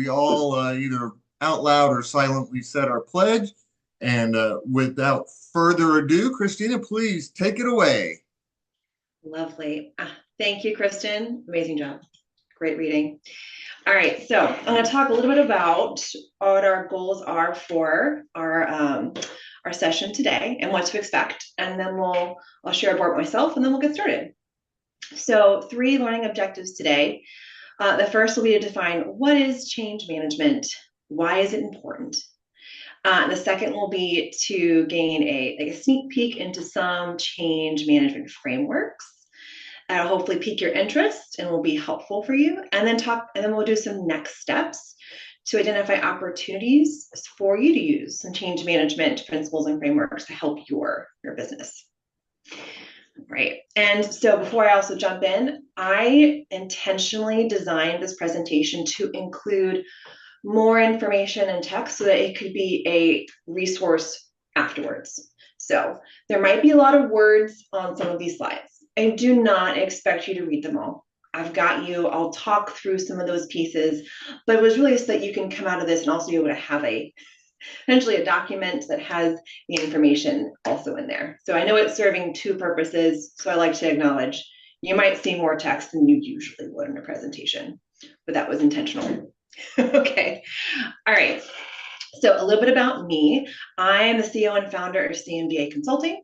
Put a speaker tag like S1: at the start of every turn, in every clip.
S1: we all either out loud or silently said our pledge. And without further ado, Christina, please take it away.
S2: Lovely. Thank you, Kristen. Amazing job. Great reading. All right, so I'm going to talk a little bit about what our goals are for our session today and what to expect, and then I'll share a board myself, and then we'll get started. So 3 learning objectives today. The first will be to define what is change management, why is it important. The second will be to gain a sneak peek into some change management frameworks. That'll hopefully pique your interest and will be helpful for you. And then we'll do some next steps to identify opportunities for you to use some change management principles and frameworks to help your business. Right. And so before I also jump in, I intentionally designed this presentation to include more information and text so that it could be a resource afterwards. So there might be a lot of words on some of these slides. I do not expect you to read them all. I've got you. I'll talk through some of those pieces, but it was really so that you can come out of this and also be able to have essentially a document that has the information also in there. So I know it's serving 2 purposes, so I like to acknowledge you might see more text than you usually would in a presentation, but that was intentional. Okay. All right. So a little bit about me. I am the CEO and founder of CMdA Consulting.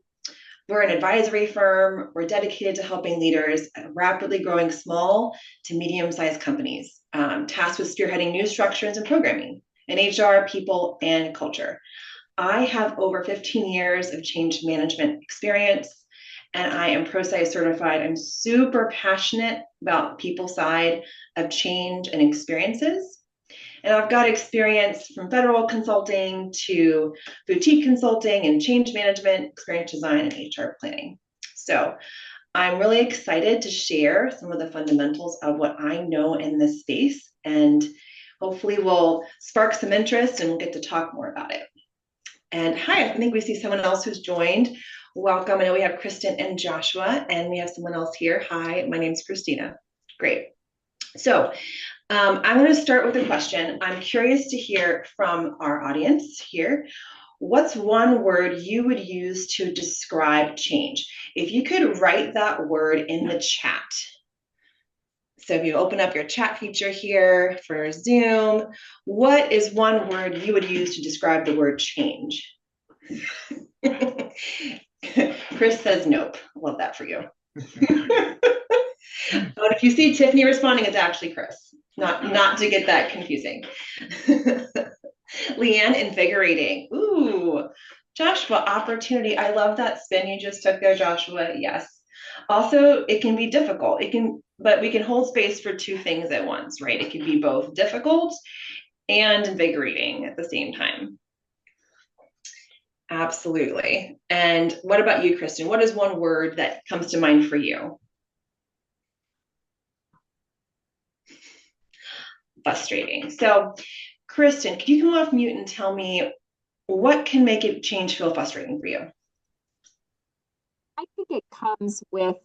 S2: We're an advisory firm. We're dedicated to helping leaders at rapidly growing small to medium-sized companies, tasked with spearheading new structures and programming in HR, people, and culture. I have over 15 years of change management experience, and I am ProSci certified. I'm super passionate about the people side of change and experiences. And I've got experience from federal consulting to boutique consulting and change management, experience design, and HR planning. So I'm really excited to share some of the fundamentals of what I know in this space, and hopefully we'll spark some interest and we'll get to talk more about it. And hi, I think we see someone else who's joined. Welcome. I know we have Kristen and Joshua, and we have someone else here. Hi, my name's Christina. Great. So I'm going to start with a question. I'm curious to hear from our audience here. What's one word you would use to describe change? If you could write that word in the chat. So if you open up your chat feature here for Zoom, what is one word you would use to describe the word change? Chris says nope. Love that for you. But if you see Tiffany responding, it's actually Chris. Not to get that confusing. Leanne, invigorating. Ooh, Joshua, opportunity. I love that spin you just took there, Joshua. Yes. Also, it can be difficult. But we can hold space for 2 things at once, right? It can be both difficult and invigorating at the same time. Absolutely. And what about you, Kristen? What is one word that comes to mind for you? Frustrating. So, Kristen, could you come off mute and tell me what can make a change feel frustrating for you?
S3: I think it comes with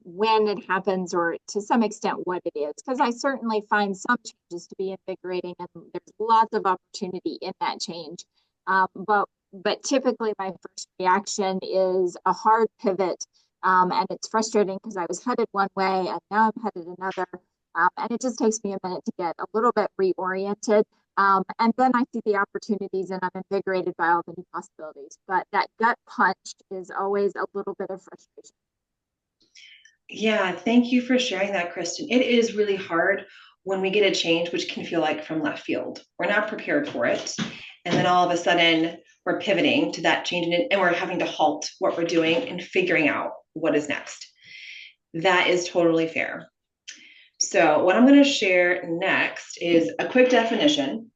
S3: when it happens, or to some extent what it is, because I certainly find some changes to be invigorating, and there's lots of opportunity in that change. But typically my first reaction is a hard pivot, and it's frustrating because I was headed one way and now I'm headed another. And it just takes me a minute to get a little bit reoriented. And then I see the opportunities and I'm invigorated by all the new possibilities. But that gut punch is always a little bit of frustration.
S2: Yeah, thank you for sharing that, Kristen. It is really hard when we get a change, which can feel like from left field. We're not prepared for it. And then all of a sudden we're pivoting to that change and we're having to halt what we're doing and figuring out what is next. That is totally fair. So what I'm going to share next is a quick definition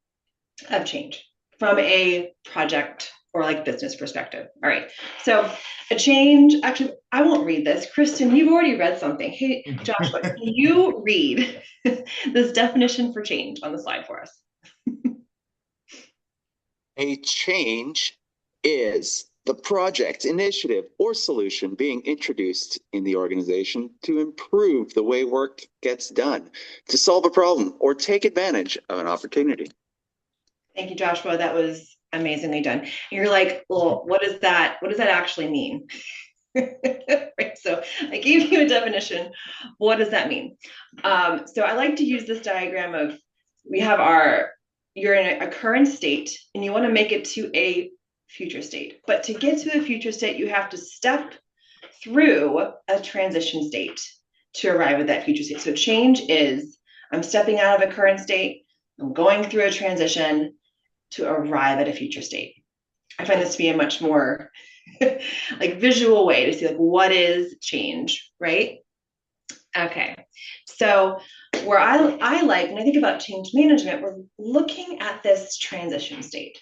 S2: of change from a project or like business perspective. All right. So a change, actually, I won't read this. Kristen, you've already read something. Hey, Joshua, can you read this definition for change on the slide for us?
S4: A change is the project, initiative, or solution being introduced in the organization to improve the way work gets done, to solve a problem, or take advantage of an opportunity.
S2: Thank you, Joshua. That was amazingly done. And you're like, well, what does that actually mean? Right. So I gave you a definition. What does that mean? So I like to use this diagram of you're in a current state and you want to make it to a future state. But to get to a future state, you have to step through a transition state to arrive at that future state. So change is I'm stepping out of a current state, I'm going through a transition to arrive at a future state. I find this to be a much more like visual way to see like what is change, right? Okay, so where I like when I think about change management, we're looking at this transition state.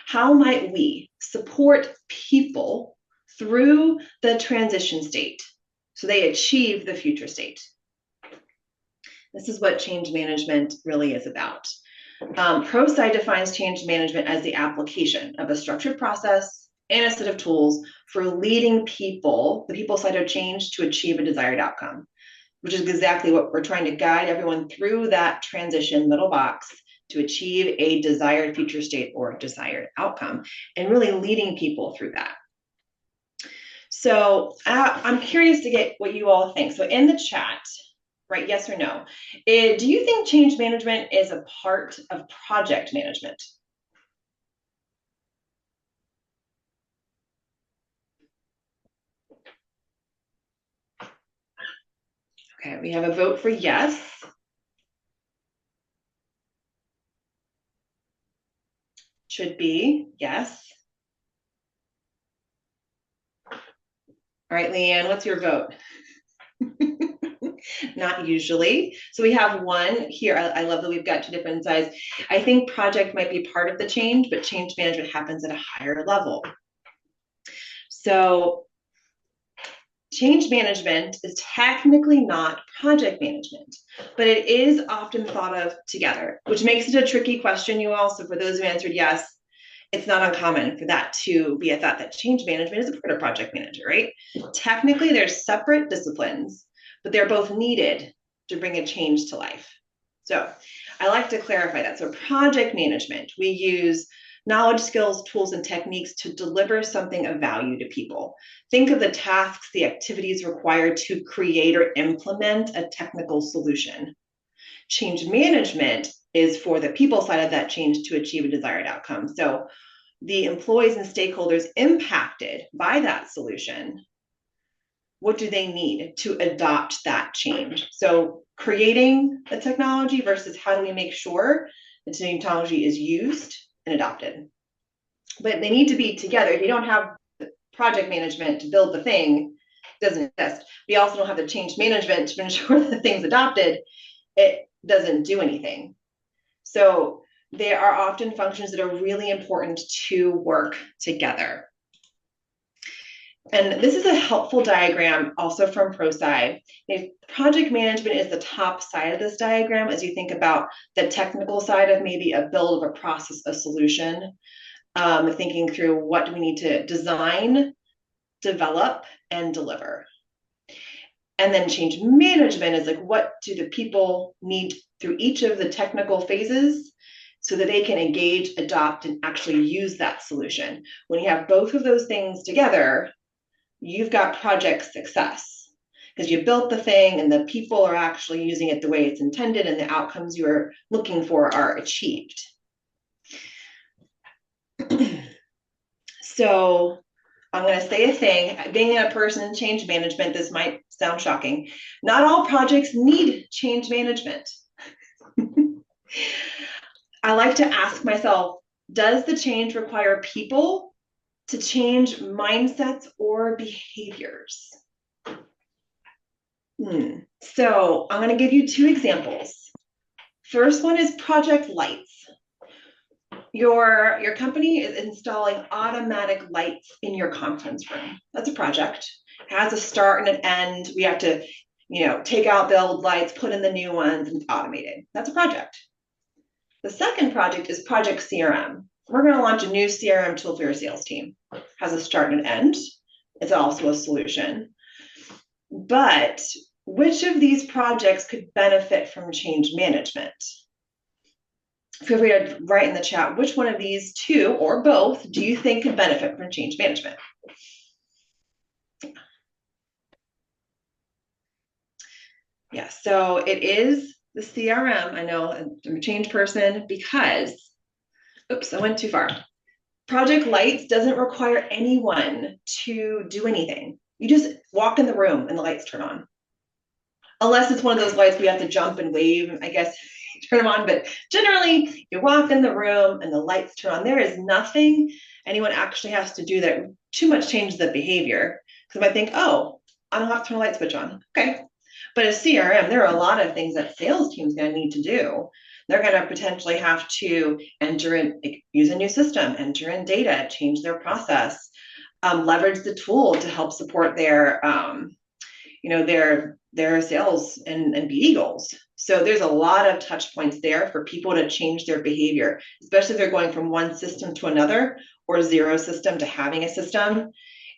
S2: How might we support people through the transition state so they achieve the future state? This is what change management really is about. ProSci defines change management as the application of a structured process and a set of tools for leading people, the people side of change, to achieve a desired outcome, which is exactly what we're trying to guide everyone through that transition middle box to achieve a desired future state or desired outcome, and really leading people through that. So I'm curious to get what you all think. So in the chat, right, yes or no, do you think change management is a part of project management? Okay, we have a vote for yes. Should be yes. All right, Leanne, what's your vote? Not usually. So we have one here. I love that we've got two different sides. I think project might be part of the change, but change management happens at a higher level. So change management is technically not project management, but it is often thought of together, which makes it a tricky question, you all. So for those who answered yes, it's not uncommon for that to be a thought that change management is a part of project manager, right? Technically, they're separate disciplines, but they're both needed to bring a change to life. So I like to clarify that. So project management, we use knowledge, skills, tools, and techniques to deliver something of value to people. Think of the tasks, the activities required to create or implement a technical solution. Change management is for the people side of that change to achieve a desired outcome. So the employees and stakeholders impacted by that solution, what do they need to adopt that change? So creating a technology versus how do we make sure the technology is used and adopted? But they need to be together. If you don't have the project management to build the thing, it doesn't exist. We also don't have the change management to ensure that the thing's adopted, it doesn't do anything. So there are often functions that are really important to work together. And this is a helpful diagram also from ProSci. If project management is the top side of this diagram, as you think about the technical side of maybe a build of a process, a solution, thinking through what do we need to design, develop, and deliver. And then change management is like, what do the people need through each of the technical phases so that they can engage, adopt, and actually use that solution. When you have both of those things together, you've got project success because you built the thing and the people are actually using it the way it's intended and the outcomes you're looking for are achieved. So I'm going to say a thing. Being a person in change management, this might sound shocking. Not all projects need change management. I like to ask myself, does the change require people to change mindsets or behaviors? So I'm going to give you two examples. First one is Project Lights. Your company is installing automatic lights in your conference room. That's a project. It has a start and an end. We have to, take out the old lights, put in the new ones, and it's automated. That's a project. The second project is Project CRM. We're going to launch a new CRM tool for your sales team. How has a start and an end. It's also a solution. But which of these projects could benefit from change management? Feel free to write in the chat which one of these two or both do you think could benefit from change management? Yeah, so it is the CRM. I know I'm a change person because, oops, I went too far. Project Lights doesn't require anyone to do anything. You just walk in the room and the lights turn on. Unless it's one of those lights we have to jump and wave, I guess, turn them on. But generally, you walk in the room and the lights turn on. There is nothing anyone actually has to do that too much changes the behavior. Because I might think, oh, I don't have to turn the light switch on. Okay. But as CRM, there are a lot of things that sales team's going to need to do. They're going to potentially have to enter in, use a new system, enter in data, change their process, leverage the tool to help support their, their sales and BD goals. So there's a lot of touch points there for people to change their behavior, especially if they're going from one system to another or zero system to having a system.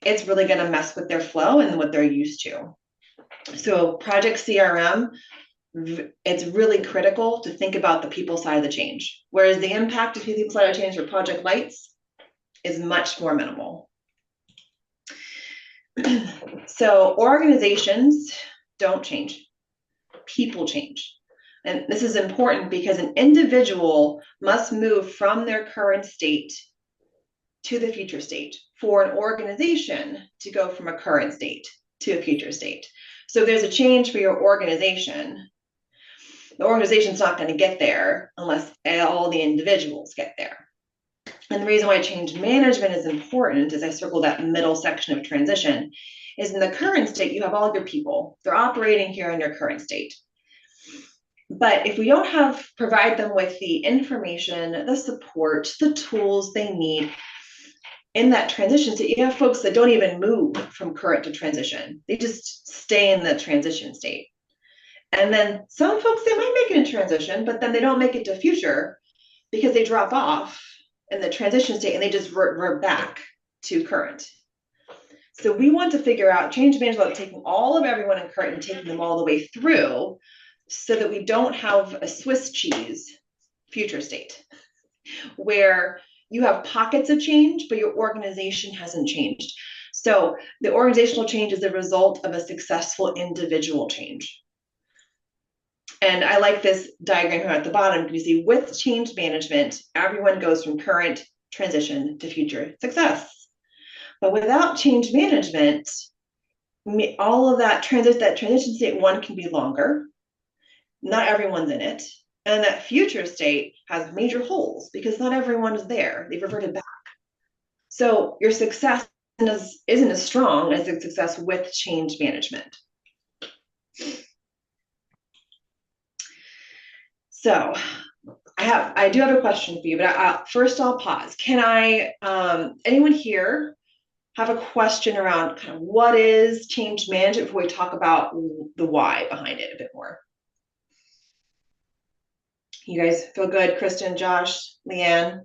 S2: It's really going to mess with their flow and what they're used to. So Project CRM, it's really critical to think about the people side of the change, whereas the impact of the people side of the change for Project Lights is much more minimal. So organizations don't change, people change. And this is important because an individual must move from their current state to the future state for an organization to go from a current state to a future state. So there's a change for your organization. The organization's not going to get there unless all the individuals get there. And the reason why change management is important, as I circle that middle section of transition, is in the current state, you have all your people. They're operating here in your current state. But if we don't provide them with the information, the support, the tools they need in that transition state, you have folks that don't even move from current to transition. They just stay in the transition state. And then some folks, they might make it in transition, but then they don't make it to future because they drop off in the transition state and they just revert back to current. So we want to figure out change management, taking all of everyone in current and taking them all the way through so that we don't have a Swiss cheese future state where you have pockets of change, but your organization hasn't changed. So the organizational change is the result of a successful individual change. And I like this diagram here at the bottom. You see, with change management, everyone goes from current transition to future success. But without change management, all of that transition state one can be longer. Not everyone's in it. And that future state has major holes because not everyone is there. They've reverted back. So your success isn't as strong as the success with change management. So I do have a question for you, but first I'll pause. Can anyone here have a question around kind of what is change management before we talk about the why behind it a bit more? You guys feel good? Kristen, Josh, Leanne?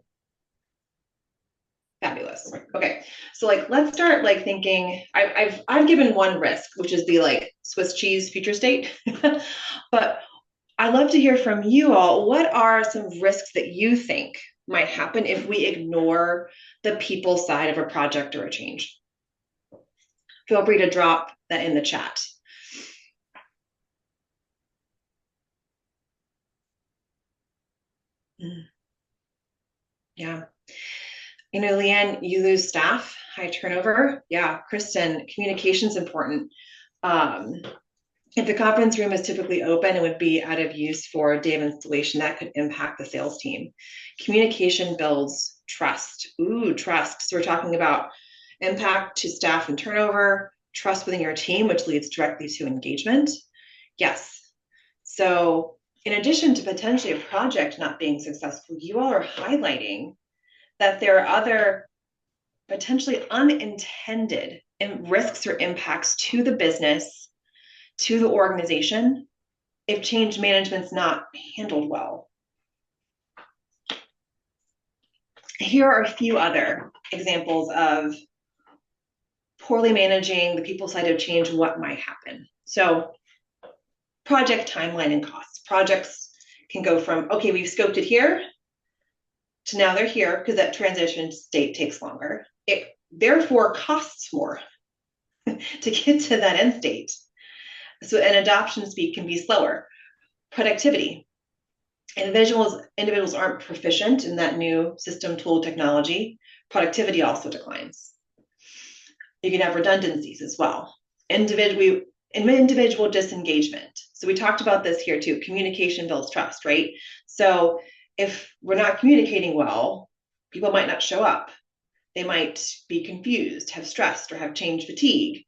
S2: Fabulous. Okay, so let's start thinking. I've given one risk, which is the Swiss cheese future state, but I'd love to hear from you all. What are some risks that you think might happen if we ignore the people side of a project or a change? Feel free to drop that in the chat. Yeah. Leanne, you lose staff, high turnover. Yeah, Kristen, communication's important. If the conference room is typically open, it would be out of use for day of installation. That could impact the sales team. Communication builds trust. Ooh, trust. So we're talking about impact to staff and turnover, trust within your team, which leads directly to engagement. Yes. So in addition to potentially a project not being successful, you all are highlighting that there are other potentially unintended risks or impacts to the business, to the organization, if change management's not handled well. Here are a few other examples of poorly managing the people side of change, what might happen? So project timeline and costs. Projects can go from, okay, we've scoped it here, to now they're here, because that transition state takes longer. It therefore costs more to get to that end state. So an adoption speed can be slower. Productivity. Individuals aren't proficient in that new system, tool, technology. Productivity also declines. You can have redundancies as well. Individual disengagement. So we talked about this here too. Communication builds trust, right? So if we're not communicating well, people might not show up. They might be confused, have stressed, or have change fatigue.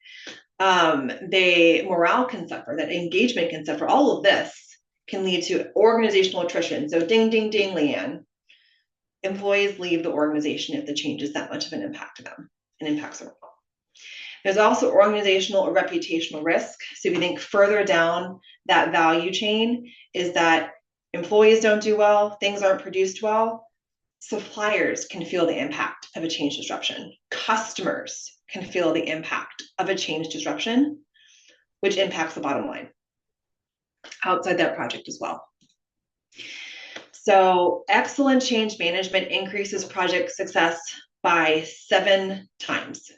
S2: Morale can suffer, that engagement can suffer. All of this can lead to organizational attrition. So ding, ding, ding, Leanne. Employees leave the organization if the change is that much of an impact to them and impacts their role. There's also organizational or reputational risk. So if you think further down that value chain, is that employees don't do well, things aren't produced well, suppliers can feel the impact of a change disruption. Customers can feel the impact of a change disruption, which impacts the bottom line outside that project as well. So excellent change management increases project success by 7 times.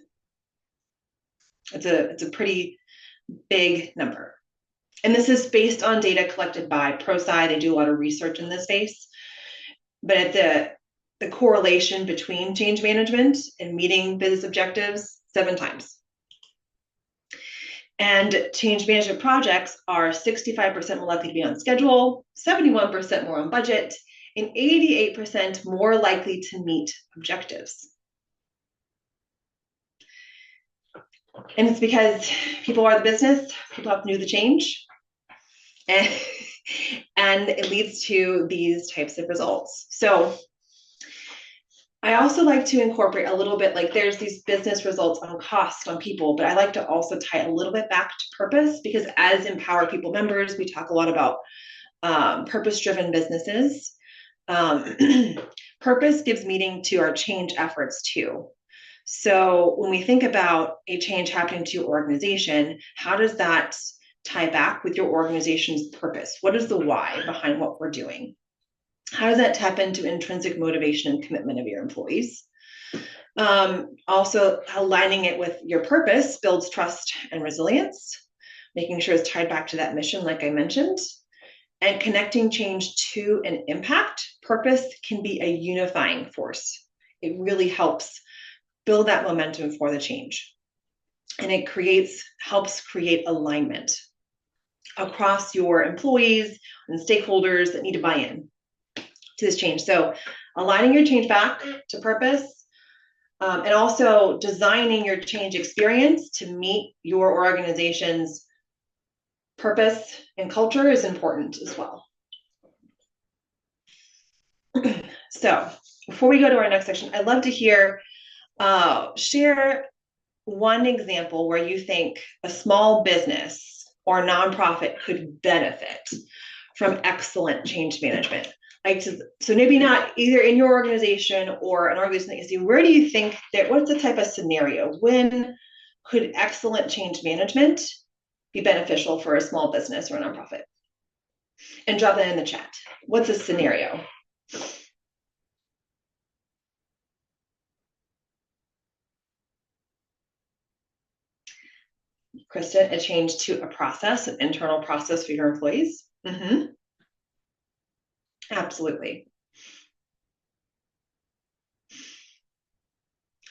S2: It's a pretty big number. And this is based on data collected by ProSci. They do a lot of research in this space. But at the correlation between change management and meeting business objectives, 7 times. And change management projects are 65% more likely to be on schedule, 71% more on budget, and 88% more likely to meet objectives. And it's because people are the business, people have to do the change, and it leads to these types of results. So I also like to incorporate a little bit, like there's these business results on cost, on people, but I like to also tie it a little bit back to purpose, because as Empower People members, we talk a lot about purpose-driven businesses. Purpose gives meaning to our change efforts too. So when we think about a change happening to your organization, how does that tie back with your organization's purpose? What is the why behind what we're doing? How does that tap into intrinsic motivation and commitment of your employees? Also, aligning it with your purpose builds trust and resilience, making sure it's tied back to that mission, like I mentioned, and connecting change to an impact. Purpose can be a unifying force. It really helps build that momentum for the change. And it helps create alignment across your employees and stakeholders that need to buy in to this change. So aligning your change back to purpose, and also designing your change experience to meet your organization's purpose and culture is important as well. So before we go to our next section, I'd love to share one example where you think a small business or a nonprofit could benefit from excellent change management. So maybe not either in your organization or an organization that you see, where do you think that, what's the type of scenario? When could excellent change management be beneficial for a small business or a nonprofit? And drop that in the chat. What's a scenario? Kristen, a change to a process, an internal process for your employees? Mm-hmm. Absolutely.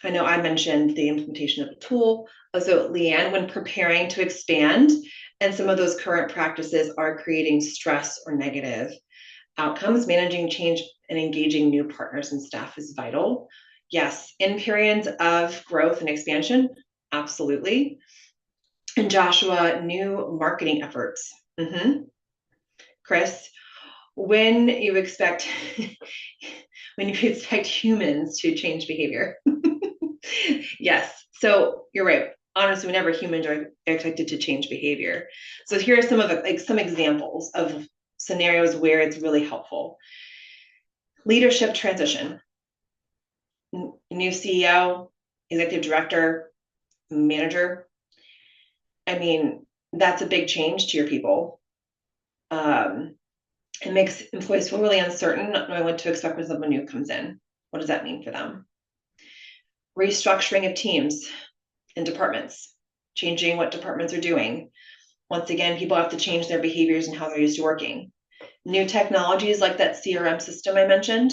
S2: I know I mentioned the implementation of a tool. So Leanne, when preparing to expand, and some of those current practices are creating stress or negative outcomes, managing change and engaging new partners and staff is vital. Yes, in periods of growth and expansion, absolutely. And Joshua, new marketing efforts. Mm-hmm. Chris, when you expect humans to change behavior. Yes, so you're right. Honestly, whenever humans are expected to change behavior. So here are some of some examples of scenarios where it's really helpful. Leadership transition. New CEO, executive director, manager, I mean, that's a big change to your people. It makes employees feel really uncertain, not knowing what to expect when someone new comes in. What does that mean for them? Restructuring of teams and departments, changing what departments are doing. Once again, people have to change their behaviors and how they're used to working. New technologies like that CRM system I mentioned,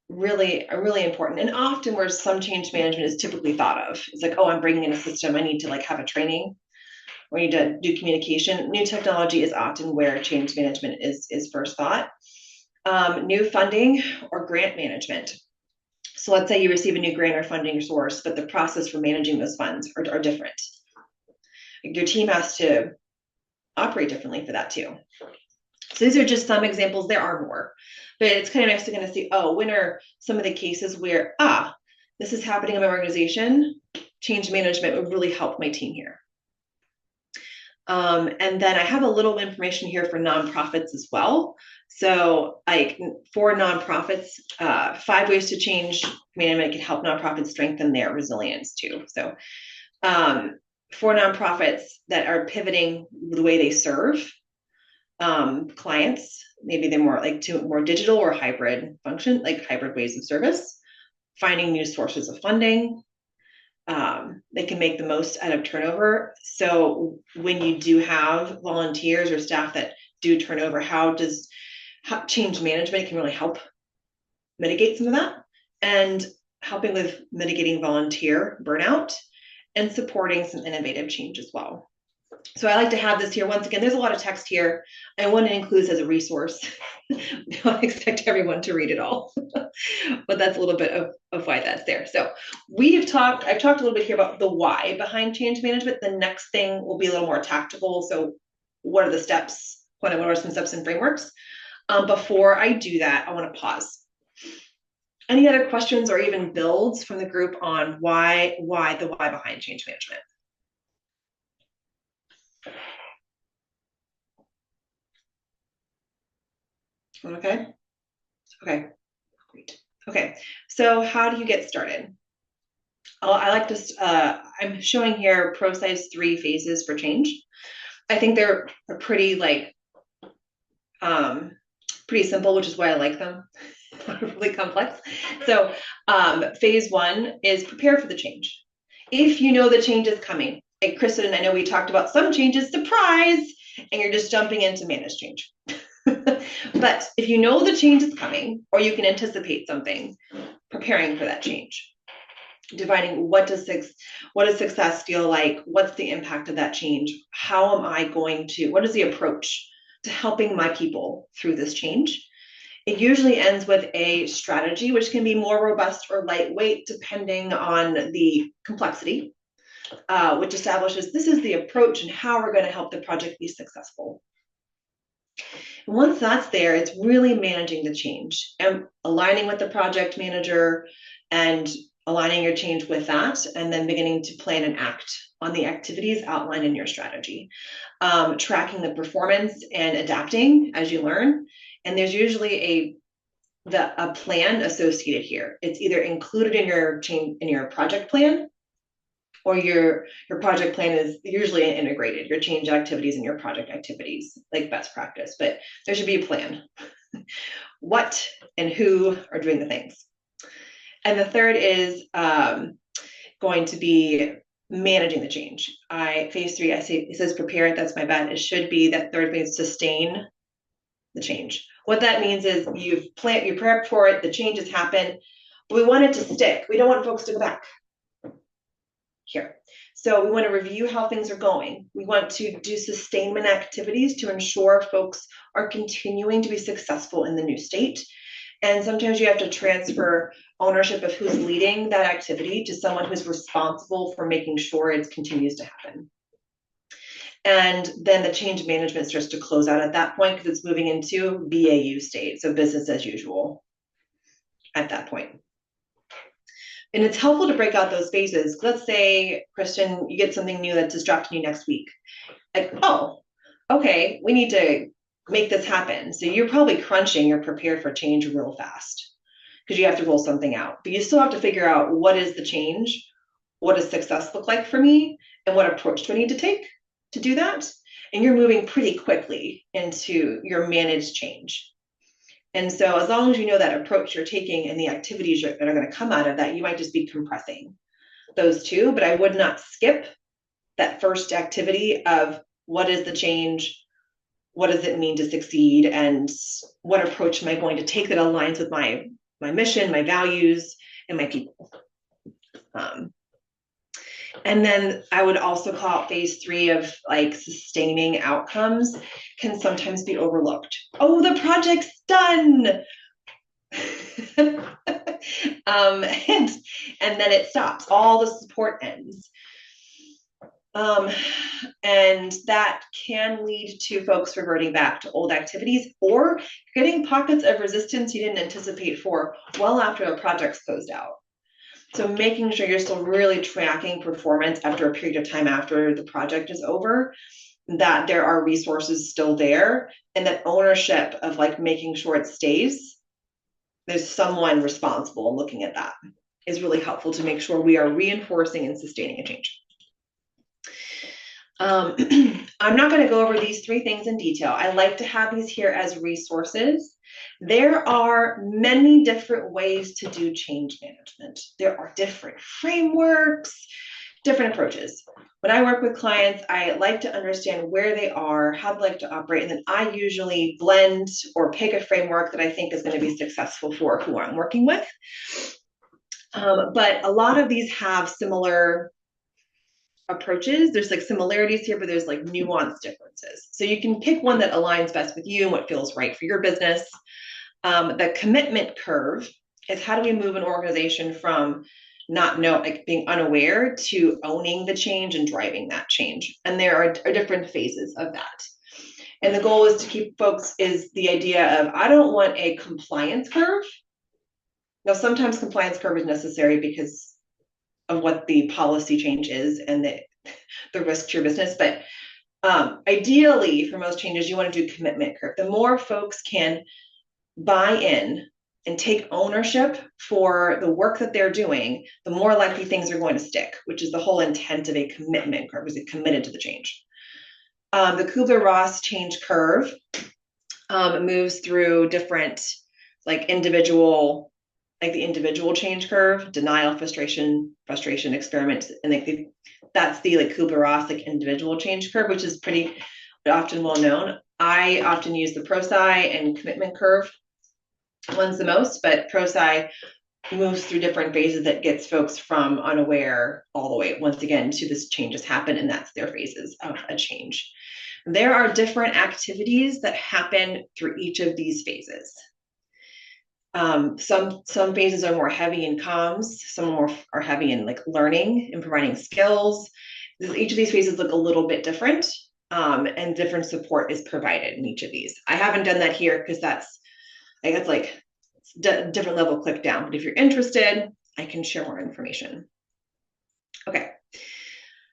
S2: really important. And often where some change management is typically thought of, it's like, oh, I'm bringing in a system, I need to like have a training, or you need to do communication. New technology is often where change management is first thought. New funding or grant management. So let's say you receive a new grant or funding source, but the process for managing those funds are different. Your team has to operate differently for that too. So these are just some examples. There are more, but it's kind of nice to kind of see, oh, when are some of the cases where, this is happening in my organization, change management would really help my team here. And then I have a little information here for nonprofits as well. So like for nonprofits, 5 ways to change management can help nonprofits strengthen their resilience too. So for nonprofits that are pivoting the way they serve clients, maybe they're more like to more digital or hybrid function, like hybrid ways of service, finding new sources of funding. They can make the most out of turnover. So when you do have volunteers or staff that do turnover, how change management can really help mitigate some of that, and helping with mitigating volunteer burnout and supporting some innovative change as well. So I like to have this here. Once again, there's a lot of text here. I want to include this as a resource. I don't expect everyone to read it all, but that's a little bit of why that's there. So I've talked a little bit here about the why behind change management. The next thing will be a little more tactical. So what are the steps? What are some steps and frameworks? Before I do that, I want to pause. Any other questions or even builds from the group on the why behind change management? Okay. Okay. Great. Okay. So how do you get started? I like this. I'm showing here ProSci's 3 phases for change. I think they're pretty pretty simple, which is why I like them. Really complex. So phase 1 is prepare for the change. If you know the change is coming, like Kristen, I know we talked about some changes, surprise, and you're just jumping in to manage change. But if you know the change is coming, or you can anticipate something, preparing for that change, defining what does success feel like, what's the impact of that change, how am I going to, what is the approach to helping my people through this change. It usually ends with a strategy, which can be more robust or lightweight depending on the complexity, which establishes this is the approach and how we're going to help the project be successful. And once that's there, it's really managing the change and aligning with the project manager and aligning your change with that, and then beginning to plan and act on the activities outlined in your strategy. Tracking the performance and adapting as you learn. And there's usually a plan associated here. It's either included in your project plan, or your project plan is usually integrated, your change activities and your project activities, like best practice, but there should be a plan. What and who are doing the things. And the third is going to be managing the change. Phase 3, it says prepare, that's my bad. It should be that third phase, sustain the change. What that means is you prepped for it, the changes happen, but we want it to stick. We don't want folks to go back here. So we want to review how things are going. We want to do sustainment activities to ensure folks are continuing to be successful in the new state. And sometimes you have to transfer ownership of who's leading that activity to someone who's responsible for making sure it continues to happen. And then the change management starts to close out at that point because it's moving into BAU state, so business as usual at that point. And it's helpful to break out those phases. Let's say, Kristen, you get something new that's distracting you next week. Like, oh, okay, we need to make this happen. So you're probably crunching or prepared for change real fast because you have to roll something out. But you still have to figure out what is the change, what does success look like for me? And what approach do I need to take to do that? And you're moving pretty quickly into your managed change. And so as long as you know that approach you're taking and the activities that are going to come out of that, you might just be compressing those two, but I would not skip that first activity of what is the change, what does it mean to succeed, and what approach am I going to take that aligns with my mission, my values, and my people. And then I would also call out phase 3 of like sustaining outcomes can sometimes be overlooked. Oh, the project's done. And then it stops. All the support ends. And that can lead to folks reverting back to old activities or getting pockets of resistance you didn't anticipate for well after the project's closed out. So making sure you're still really tracking performance after a period of time after the project is over, that there are resources still there, and that ownership of like making sure it stays, there's someone responsible and looking at that is really helpful to make sure we are reinforcing and sustaining a change. I'm not going to go over these 3 things in detail. I like to have these here as resources. There are many different ways to do change management. There are different frameworks, different approaches. When I work with clients, I like to understand where they are, how they like to operate, and then I usually blend or pick a framework that I think is going to be successful for who I'm working with. But a lot of these have similar approaches. There's like similarities here, but there's like nuanced differences. So you can pick one that aligns best with you and what feels right for your business. The commitment curve is how do we move an organization from being unaware to owning the change and driving that change. And there are different phases of that. And the goal is to keep folks is the idea of, I don't want a compliance curve. Now, sometimes compliance curve is necessary because of what the policy change is and the risk to your business. But ideally, for most changes, you want to do commitment curve. The more folks can buy in and take ownership for the work that they're doing, the more likely things are going to stick, which is the whole intent of a commitment curve, is it committed to the change. The Kubler-Ross change curve moves through different like individual change curve, denial, frustration, experiment, and that's the like Kubler-Ross like individual change curve, which is pretty often well known. I often use the ProSci and commitment curve ones the most, but ProSci moves through different phases that gets folks from unaware all the way once again to this change has happened, and that's their phases of a change. There are different activities that happen through each of these phases. Some phases are more heavy in comms, some more are heavy in like learning and providing skills. Each of these phases look a little bit different, and different support is provided in each of these. I haven't done that here because I guess like different level click down, but if you're interested, I can share more information. Okay.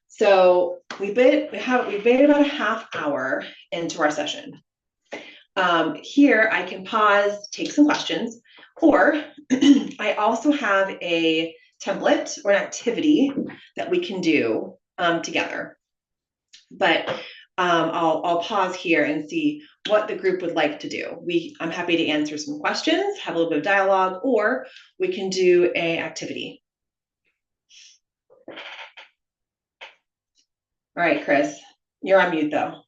S2: So we've been about a half hour into our session. Here I can pause, take some questions, or I also have a template or an activity that we can do together. But I'll pause here and see what the group would like to do. I'm happy to answer some questions, have a little bit of dialogue, or we can do an activity. All right, Chris, you're on mute though.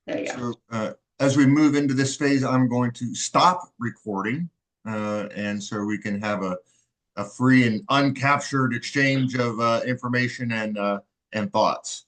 S2: There you go.
S1: So as we move into this phase, I'm going to stop recording, and so we can have a free and uncaptured exchange of information and thoughts.